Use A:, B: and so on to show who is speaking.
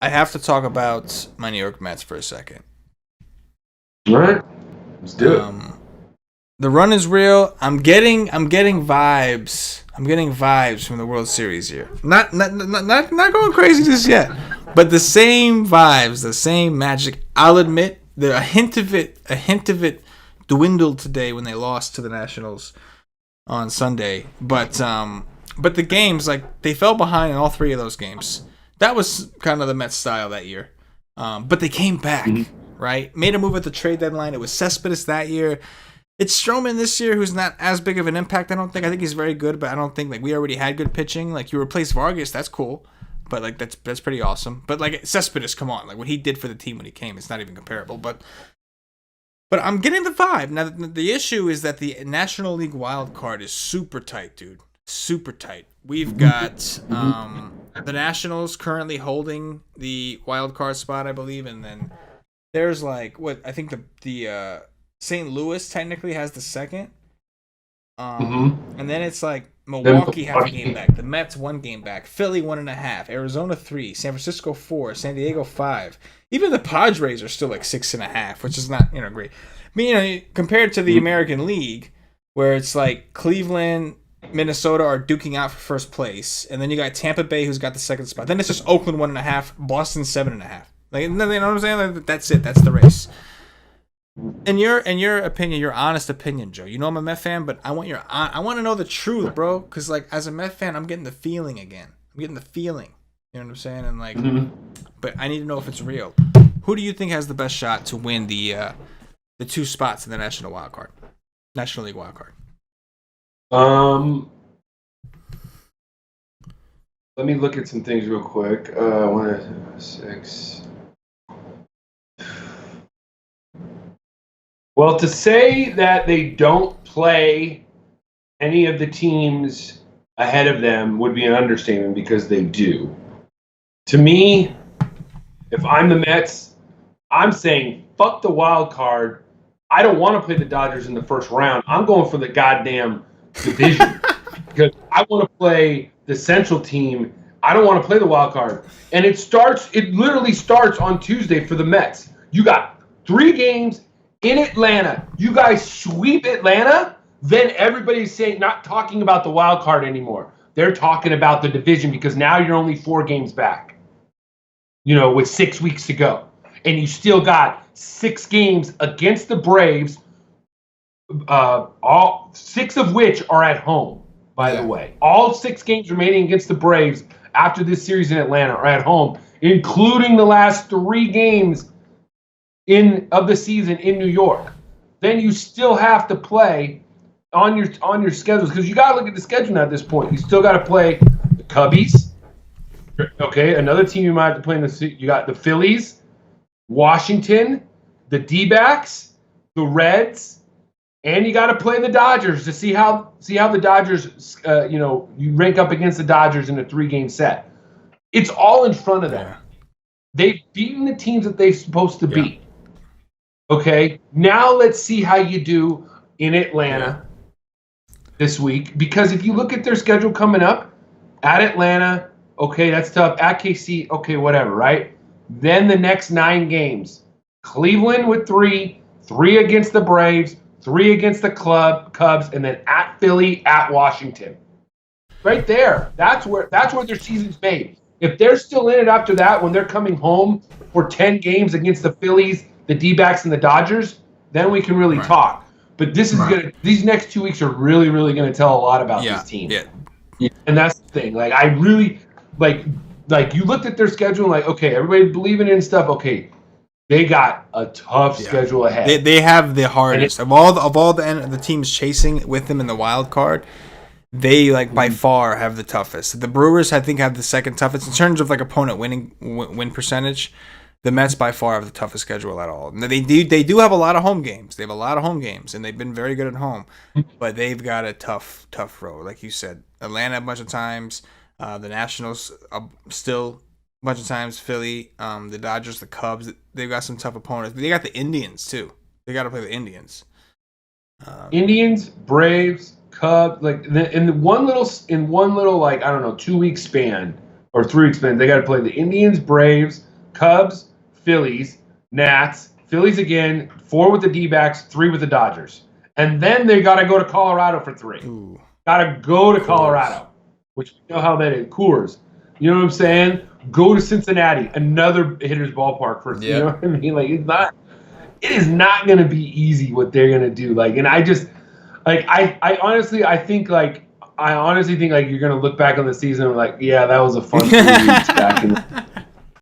A: I have to talk about my New York Mets for a second.
B: All right, let's do it.
A: Um, the run is real. I'm getting vibes. I'm getting vibes from the World Series here. Not going crazy just yet, but the same vibes, the same magic. I'll admit, a hint of it dwindled today when they lost to the Nationals on Sunday. But the games, like, they fell behind in all three of those games. That was kind of the Mets style that year. But they came back, right? Made a move at the trade deadline. It was Cespedes that year. It's Stroman this year, who's not as big of an impact. I don't think. I think he's very good, but I don't think, like, we already had good pitching. Like, you replace Vargas, that's cool, but, like, that's pretty awesome. But, like, Cespedes, come on, like, what he did for the team when he came, it's not even comparable. But I'm getting the vibe. Now, the issue is that the National League wild card is super tight, dude. Super tight. We've got the Nationals currently holding the wild card spot, I believe, and then there's, like, what I think the St. Louis technically has the second. And then it's like Milwaukee half a game back, the Mets 1 game back, Philly 1.5, Arizona 3, San Francisco 4, San Diego 5. Even the Padres are still like 6.5, which is not great. I mean, compared to the American League, where it's like Cleveland, Minnesota are duking out for first place, and then you got Tampa Bay who's got the second spot. Then it's just Oakland 1.5, Boston 7.5. Like, you know what I'm saying? Like, that's it. That's the race. In your opinion, your honest opinion, Joe. You know I'm a Met fan, but I want to know the truth, bro. Because, like, as a Met fan, I'm getting the feeling again. I'm getting the feeling. You know what I'm saying? And, like, but I need to know if it's real. Who do you think has the best shot to win the 2 spots in the National League wild card?
B: Let me look at some things real quick. 1, 6. Well, to say that they don't play any of the teams ahead of them would be an understatement because they do. To me, if I'm the Mets, I'm saying fuck the wild card. I don't want to play the Dodgers in the first round. I'm going for the goddamn division because I want to play the Central team. I don't want to play the wild card. And it literally starts on Tuesday for the Mets. You got 3 games in Atlanta. You guys sweep Atlanta, then everybody's saying, not talking about the wild card anymore. They're talking about the division because now you're only 4 games back, with 6 weeks to go. And you still got 6 games against the Braves, all 6 of which are at home, by the way. All 6 games remaining against the Braves after this series in Atlanta are at home, including the last 3 games of the season in New York. Then you still have to play on your schedules because you got to look at the schedule at this point. You still got to play the Cubbies. Okay, another team you might have to play you got the Phillies, Washington, the D-backs, the Reds, and you got to play the Dodgers to see how the Dodgers you rank up against the Dodgers in a 3-game set. It's all in front of them. They've beaten the teams that they're supposed to beat. Okay, now let's see how you do in Atlanta this week. Because if you look at their schedule coming up, at Atlanta, okay, that's tough. At KC, okay, whatever, right? Then the next 9 games. Cleveland with 3 against the Braves, 3 against the Cubs, and then at Philly, at Washington. Right there. That's where their season's made. If they're still in it after that, when they're coming home for 10 games against the Phillies, the D-backs, and the Dodgers, then we can really talk. But this is these next 2 weeks are really, really gonna tell a lot about this team. Yeah. And that's the thing. Like, I really like you looked at their schedule and, like, okay, everybody believing in stuff. Okay, they got a tough schedule ahead.
A: They have the hardest of all the teams chasing with them in the wild card. They, like, by far have the toughest. The Brewers, I think, have the second toughest in terms of, like, opponent win percentage. The Mets by far have the toughest schedule at all. They do have a lot of home games. They have a lot of home games, and they've been very good at home. But they've got a tough road, like you said. Atlanta a bunch of times, the Nationals still a bunch of times, Philly, the Dodgers, the Cubs. They've got some tough opponents. But they got the Indians too. They got to play the Indians.
B: Indians, Braves, Cubs, like in one little like, I don't know, 2-week span or 3-week span, they got to play the Indians, Braves, Cubs, Phillies, Nats, Phillies again, 4 with the D-backs, 3 with the Dodgers. And then they got to go to Colorado for 3.
A: Ooh.
B: Got to go to Colorado, which you know how that is. Coors. You know what I'm saying? Go to Cincinnati, another hitter's ballpark for, you know what I mean? Like, it is not going to be easy what they're going to do. Like, and I just, like, I honestly think you're going to look back on the season and be like, yeah, that was a fun 3 weeks back in